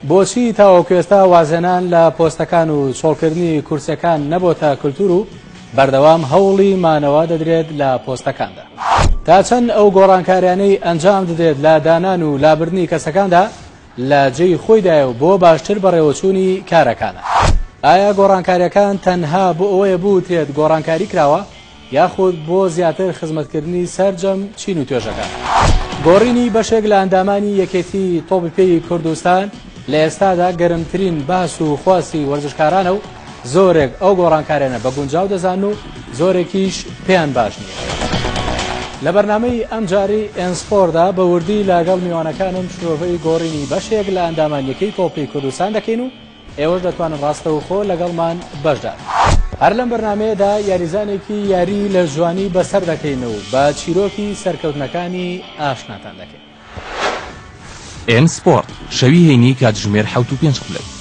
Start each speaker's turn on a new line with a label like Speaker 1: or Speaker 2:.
Speaker 1: بۆچی تاوەکو ئێستا وازێنان لە پۆستەکان و چۆڵکردنی کورسەکان نەبۆتە کولتور و بەردەوام هەوڵی مانەوە دەدرێت لە پۆستەکاندا؟ تا چەند ئەو گۆڕانکاریانەی ئەنجام دەدرێت لە دانان و لابردنی کەسەکاندا لە جێی خۆیدایە و بۆ باشتر بەڕێوەچوونی کارەکانە؟ ئایا گۆڕانکاریەکان تەنها بۆ ئەوەیە بوترێت گۆڕانکاری کراوە یاخود بۆ زیاتر خزمەتکردنی سەرجەم چین و توێژەکان؟ گۆڕینی بەشێک لە ئەندامانی یەکێتی تۆپی کوردستان لە ئێستادا گەرمترین باس و خواسی وەرزشکارانە و زۆرێک ئەو گۆڕانکاریانە بە گونجاو دەزان و زۆرێکیش پێیان باش نییە. لە بەرنامەی ئەم جاری ئێنسپۆردا بە وردی لەگەڵ میوانەکانم شۆڤەی گۆڕینی بەشێک لە ئەندامانیەکەی تۆپی کوردستان دەکەین و ئێوەش دەتوانن ڕاستەوخۆ لەگەڵمان بەشدار. هەر لەم بەرنمەیەدا یاریزانێکی یاری لە جوانی بەسەر دەکەین و بە چیرۆکی سەرکەوتنەکانی ئاشناتان دەکەین.
Speaker 2: ئێنسپۆرت شەوی هەینی کاتژمێر 7:05